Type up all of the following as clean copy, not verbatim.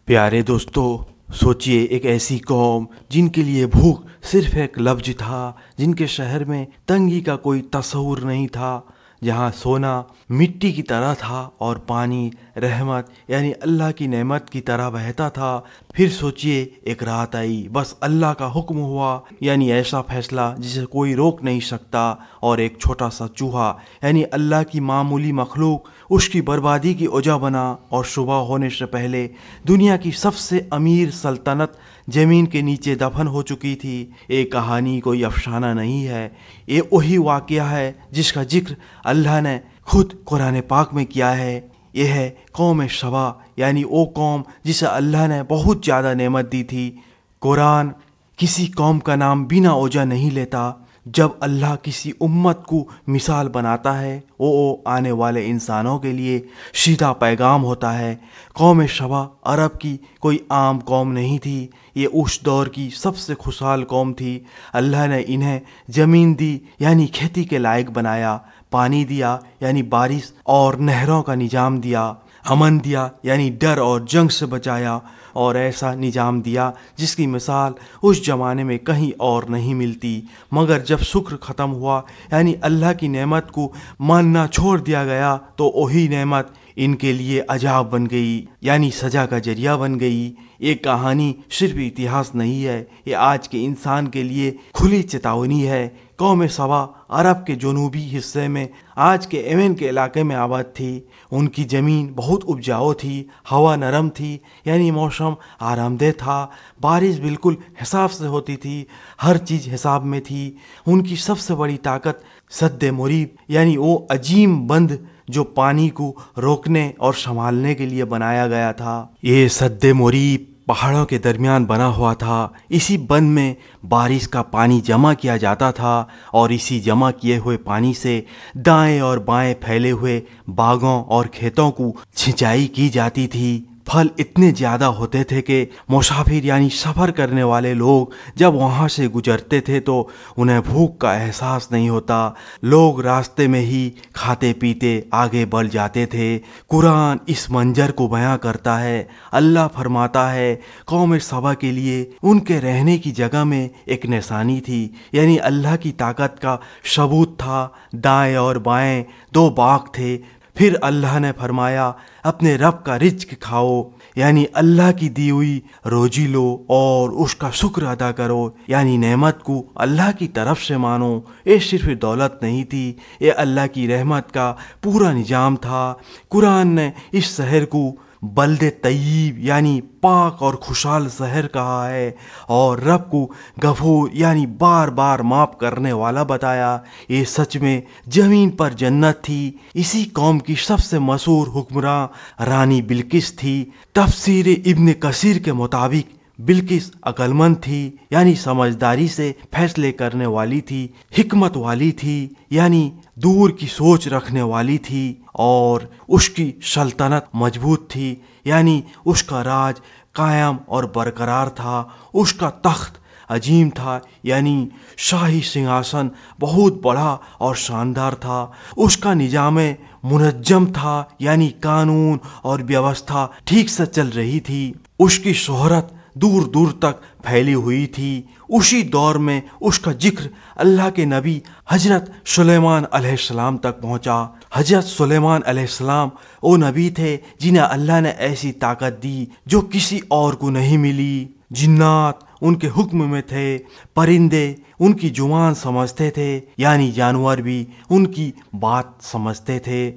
پیارے دوستو، سوچئے ایک ایسی قوم جن کے لیے بھوک صرف ایک لفظ تھا، جن کے شہر میں تنگی کا کوئی تصور نہیں تھا، جہاں سونا مٹی کی طرح تھا اور پانی رحمت یعنی اللہ کی نعمت کی طرح بہتا تھا۔ پھر سوچئے ایک رات آئی، بس اللہ کا حکم ہوا، یعنی ایسا فیصلہ جسے کوئی روک نہیں سکتا، اور ایک چھوٹا سا چوہا یعنی اللہ کی معمولی مخلوق اس کی بربادی کی وجہ بنا، اور صبح ہونے سے پہلے دنیا کی سب سے امیر سلطنت زمین کے نیچے دفن ہو چکی تھی۔ یہ کہانی کوئی افسانہ نہیں ہے، یہ وہی واقعہ ہے جس کا ذکر اللہ نے خود قرآن پاک میں کیا ہے۔ یہ ہے قوم سبا، یعنی وہ قوم جسے اللہ نے بہت زیادہ نعمت دی تھی۔ قرآن کسی قوم کا نام بنا وجہ نہیں لیتا۔ جب اللہ کسی امت کو مثال بناتا ہے، وہ آنے والے انسانوں کے لیے سیدھا پیغام ہوتا ہے۔ قوم سبا عرب کی کوئی عام قوم نہیں تھی، یہ اس دور کی سب سے خوشحال قوم تھی۔ اللہ نے انہیں زمین دی یعنی کھیتی کے لائق بنایا، پانی دیا یعنی بارش اور نہروں کا نظام دیا، امن دیا یعنی ڈر اور جنگ سے بچایا، اور ایسا نظام دیا جس کی مثال اس زمانے میں کہیں اور نہیں ملتی۔ مگر جب شکر ختم ہوا یعنی اللہ کی نعمت کو ماننا چھوڑ دیا گیا، تو وہی نعمت ان کے لیے عذاب بن گئی، یعنی سزا کا ذریعہ بن گئی۔ یہ کہانی صرف اتہاس نہیں ہے، یہ آج کے انسان کے لیے کھلی چیتونی ہے۔ قوم سبا عرب کے جنوبی حصے میں آج کے یمن کے علاقے میں آباد تھی۔ ان کی زمین بہت اپجاؤ تھی، ہوا نرم تھی یعنی موسم آرام دہ تھا، بارش بالکل حساب سے ہوتی تھی، ہر چیز حساب میں تھی۔ ان کی سب سے بڑی طاقت سد مریب یعنی وہ عظیم بند جو پانی کو روکنے اور سنبھالنے کے لیے بنایا گیا تھا۔ یہ سد مریب پہاڑوں کے درمیان بنا ہوا تھا۔ اسی بند میں بارش کا پانی جمع کیا جاتا تھا، اور اسی جمع کیے ہوئے پانی سے دائیں اور بائیں پھیلے ہوئے باغوں اور کھیتوں کو سینچائی کی جاتی تھی۔ پھل اتنے زیادہ ہوتے تھے کہ مسافر یعنی سفر کرنے والے لوگ جب وہاں سے گزرتے تھے تو انہیں بھوک کا احساس نہیں ہوتا، لوگ راستے میں ہی کھاتے پیتے آگے بڑھ جاتے تھے۔ قرآن اس منظر کو بیان کرتا ہے۔ اللہ فرماتا ہے، قوم سبا کے لیے ان کے رہنے کی جگہ میں ایک نشانی تھی، یعنی اللہ کی طاقت کا ثبوت تھا۔ دائیں اور بائیں دو باغ تھے۔ پھر اللہ نے فرمایا، اپنے رب کا رزق کھاؤ، یعنی اللہ کی دی ہوئی روزی لو اور اس کا شکر ادا کرو، یعنی نعمت کو اللہ کی طرف سے مانو۔ یہ صرف دولت نہیں تھی، یہ اللہ کی رحمت کا پورا نظام تھا۔ قرآن نے اس شہر کو بلد طیب یعنی پاک اور خوشحال شہر کہا ہے، اور رب کو غفور یعنی بار بار معاف کرنے والا بتایا۔ یہ سچ میں زمین پر جنت تھی۔ اسی قوم کی سب سے مشہور حکمراں رانی بلقیس تھی۔ تفسیر ابن کثیر کے مطابق بلقیس عقل مند تھی، یعنی سمجھداری سے فیصلے کرنے والی تھی، حکمت والی تھی یعنی دور کی سوچ رکھنے والی تھی، اور اس کی سلطنت مضبوط تھی، یعنی اس کا راج قائم اور برقرار تھا۔ اس کا تخت عظیم تھا، یعنی شاہی سنگھاسن بہت بڑا اور شاندار تھا۔ اس کا نظام منظم تھا، یعنی قانون اور ویوستھا ٹھیک سے چل رہی تھی۔ اس کی شہرت دور دور تک پھیلی ہوئی تھی۔ اسی دور میں اس کا ذکر اللہ کے نبی حضرت سلیمان علیہ السلام تک پہنچا۔ حضرت سلیمان علیہ السلام وہ نبی تھے جنہیں اللہ نے ایسی طاقت دی جو کسی اور کو نہیں ملی۔ جنات ان کے حکم میں تھے، پرندے ان کی زبان سمجھتے تھے، یعنی جانور بھی ان کی بات سمجھتے تھے۔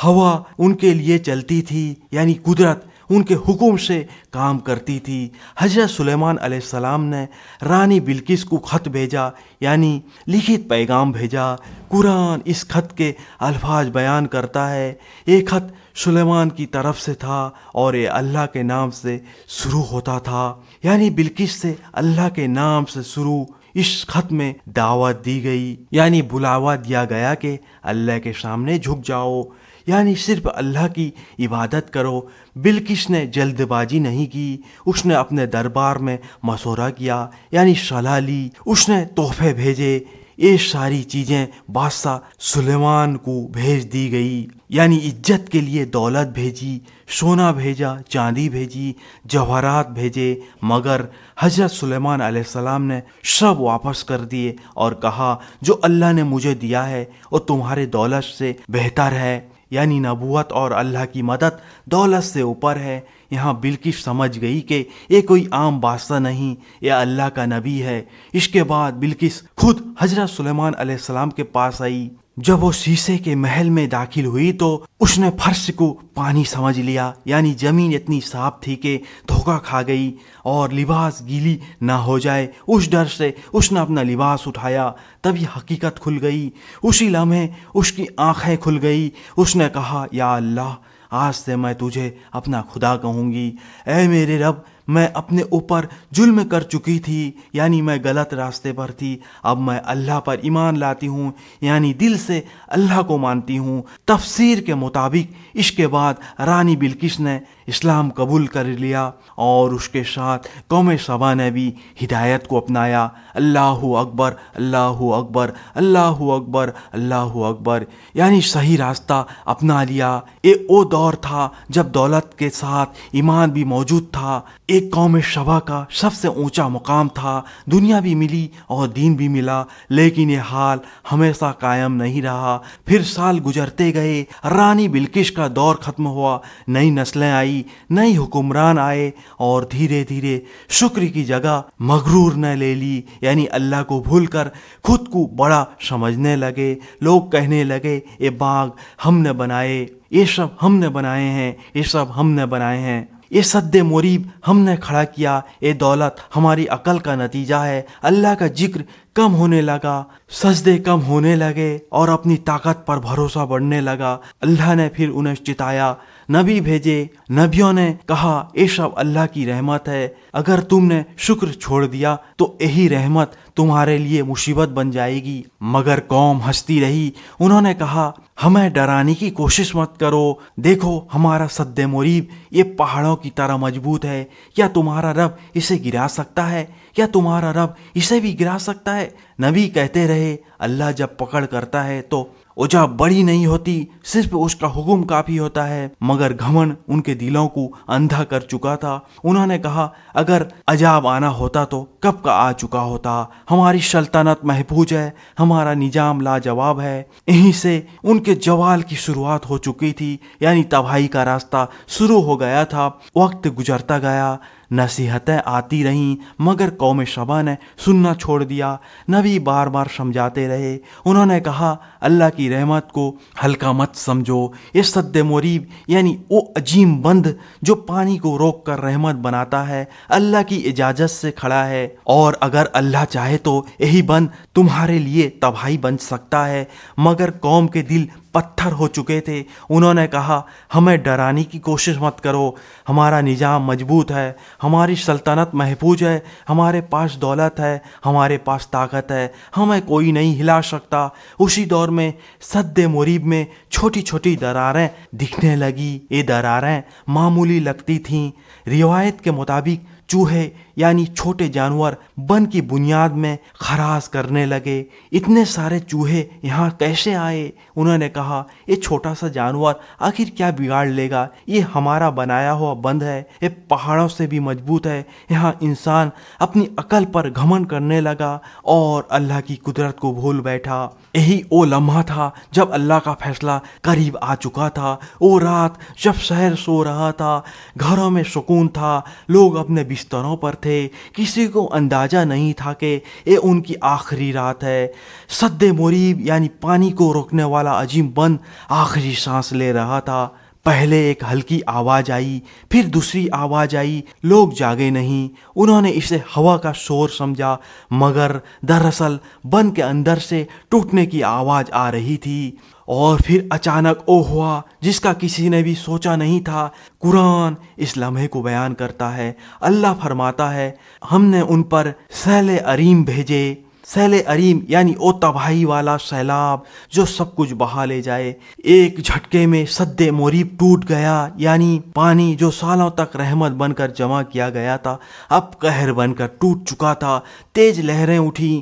ہوا ان کے لیے چلتی تھی، یعنی قدرت ان کے حکم سے کام کرتی تھی۔ حضرت سلیمان علیہ السلام نے رانی بلقیس کو خط بھیجا، یعنی لکھت پیغام بھیجا۔ قرآن اس خط کے الفاظ بیان کرتا ہے۔ یہ خط سلیمان کی طرف سے تھا، اور یہ اللہ کے نام سے شروع ہوتا تھا، یعنی بلقیس سے اللہ کے نام سے شروع۔ اس خط میں دعوت دی گئی، یعنی بلاوا دیا گیا کہ اللہ کے سامنے جھک جاؤ، یعنی صرف اللہ کی عبادت کرو۔ بلقیس نے جلد بازی نہیں کی، اس نے اپنے دربار میں مشورہ کیا، یعنی صلاح لی، اس نے تحفے بھیجے۔ یہ ساری چیزیں بادشاہ سلیمان کو بھیج دی گئی، یعنی عزت کے لیے دولت بھیجی، سونا بھیجا، چاندی بھیجی، جواہرات بھیجے، مگر حضرت سلیمان علیہ السلام نے سب واپس کر دیے اور کہا جو اللہ نے مجھے دیا ہے وہ تمہارے دولت سے بہتر ہے، یعنی نبوت اور اللہ کی مدد دولت سے اوپر ہے۔ یہاں بلقیس سمجھ گئی کہ یہ کوئی عام بادشاہ نہیں، یہ اللہ کا نبی ہے۔ اس کے بعد بلقیس خود حضرت سلیمان علیہ السلام کے پاس آئی۔ جب وہ شیشے کے محل میں داخل ہوئی تو اس نے فرش کو پانی سمجھ لیا، یعنی زمین اتنی صاف تھی کہ دھوکہ کھا گئی اور لباس گیلی نہ ہو جائے۔ اس ڈر سے اس نے اپنا لباس اٹھایا، تبھی حقیقت کھل گئی۔ اسی لمحے اس کی آنکھیں کھل گئی۔ اس نے کہا یا اللہ، آج سے میں تجھے اپنا خدا کہوں گی۔ اے میرے رب، میں اپنے اوپر ظلم کر چکی تھی، یعنی میں غلط راستے پر تھی، اب میں اللہ پر ایمان لاتی ہوں، یعنی دل سے اللہ کو مانتی ہوں۔ تفسیر کے مطابق اس کے بعد رانی بلقیس نے اسلام قبول کر لیا اور اس کے ساتھ قوم سبا نے بھی ہدایت کو اپنایا۔ اللہ اکبر، اللہ اکبر، اللہ اکبر، اللہ اکبر، یعنی صحیح راستہ اپنا لیا۔ یہ وہ دور تھا جب دولت کے ساتھ ایمان بھی موجود تھا۔ ایک قوم سبا کا سب سے اونچا مقام تھا، دنیا بھی ملی اور دین بھی ملا، لیکن یہ حال ہمیشہ قائم نہیں رہا۔ پھر سال گزرتے گئے، رانی بلقیس کا دور ختم ہوا، نئی نسلیں آئی، نئی حکمران آئے اور دھیرے دھیرے شکر کی جگہ مغرور نے لے لی، یعنی اللہ کو بھول کر خود کو بڑا سمجھنے لگے۔ لوگ کہنے لگے یہ باغ ہم نے بنائے، یہ سب ہم نے بنائے ہیں، یہ سب ہم نے بنائے ہیں، یہ سد مریب ہم نے کھڑا کیا، یہ دولت ہماری عقل کا نتیجہ ہے۔ اللہ کا ذکر کم ہونے لگا، سجدے کم ہونے لگے اور اپنی طاقت پر بھروسہ بڑھنے لگا۔ اللہ نے پھر انہیں چتایا، نبی بھیجے، نبیوں نے کہا یہ سب اللہ کی رحمت ہے، اگر تم نے شکر چھوڑ دیا تو یہی رحمت تمہارے لیے مصیبت بن جائے گی۔ مگر قوم ہنستی رہی، انہوں نے کہا ہمیں ڈرانے کی کوشش مت کرو، دیکھو ہمارا سد مریب یہ پہاڑوں کی طرح مضبوط ہے، کیا تمہارا رب اسے گرا سکتا ہے؟ کیا تمہارا رب اسے بھی گرا سکتا ہے؟ نبی کہتے رہے اللہ جب پکڑ کرتا ہے تو وجہ بڑی نہیں ہوتی، صرف اس کا حکم کافی ہوتا ہے۔ مگر گھمنڈ ان کے دلوں کو اندھا کر چکا تھا۔ انہوں نے کہا اگر عذاب آنا ہوتا تو کب کا آ چکا ہوتا، ہماری سلطنت محفوظ ہے، ہمارا نظام لاجواب ہے۔ یہیں سے ان کے زوال کی شروعات ہو چکی تھی، یعنی تباہی کا راستہ شروع ہو گیا تھا۔ وقت گزرتا گیا، نصیحتیں آتی رہیں، مگر قوم سبا نے سننا چھوڑ دیا۔ نبی بار بار سمجھاتے رہے، انہوں نے کہا اللہ کی رحمت کو ہلکا مت سمجھو، یہ سد مریب یعنی وہ عظیم بند جو پانی کو روک کر رحمت بناتا ہے، اللہ کی اجازت سے کھڑا ہے، اور اگر اللہ چاہے تو یہی بند تمہارے لیے تباہی بن سکتا ہے۔ مگر قوم کے دل پتھر ہو چکے تھے، انہوں نے کہا ہمیں ڈرانے کی کوشش مت کرو، ہمارا نظام مضبوط ہے، ہماری سلطنت محفوظ ہے، ہمارے پاس دولت ہے، ہمارے پاس طاقت ہے، ہمیں کوئی نہیں ہلا سکتا۔ اسی دور میں سد مریب میں چھوٹی چھوٹی دراریں دکھنے لگی۔ یہ دراریں معمولی لگتی تھیں۔ روایت کے مطابق چوہے یعنی چھوٹے جانور بن کی بنیاد میں خراش کرنے لگے۔ اتنے سارے چوہے یہاں کیسے آئے؟ انہوں نے کہا یہ چھوٹا سا جانور آخر کیا بگاڑ لے گا، یہ ہمارا بنایا ہوا بند ہے، یہ پہاڑوں سے بھی مضبوط ہے۔ یہاں انسان اپنی عقل پر گھمنڈ کرنے لگا اور اللہ کی قدرت کو بھول بیٹھا۔ یہی وہ لمحہ تھا جب اللہ کا فیصلہ قریب آ چکا تھا۔ وہ رات جب شہر سو رہا تھا، گھروں میں سکون تھا، لوگ اپنے بستروں پر تھے، کسی کو اندازہ نہیں تھا کہ یہ ان کی آخری رات ہے۔ سد مریب یعنی پانی کو روکنے والا عظیم بند آخری سانس لے رہا تھا۔ پہلے ایک ہلکی آواز آئی، پھر دوسری آواز آئی، لوگ جاگے نہیں۔ انہوں نے اسے ہوا کا شور سمجھا، مگر دراصل بند کے اندر سے ٹوٹنے کی آواز آ رہی تھی۔ اور پھر اچانک وہ ہوا جس کا کسی نے بھی سوچا نہیں تھا۔ قرآن اس لمحے کو بیان کرتا ہے، اللہ فرماتا ہے ہم نے ان پر سیل عریم بھیجے۔ سیل عریم یعنی وہ تباہی والا سیلاب جو سب کچھ بہا لے جائے۔ ایک جھٹکے میں سد مریب ٹوٹ گیا، یعنی پانی جو سالوں تک رحمت بن کر جمع کیا گیا تھا اب قہر بن کر ٹوٹ چکا تھا۔ تیز لہریں اٹھیں،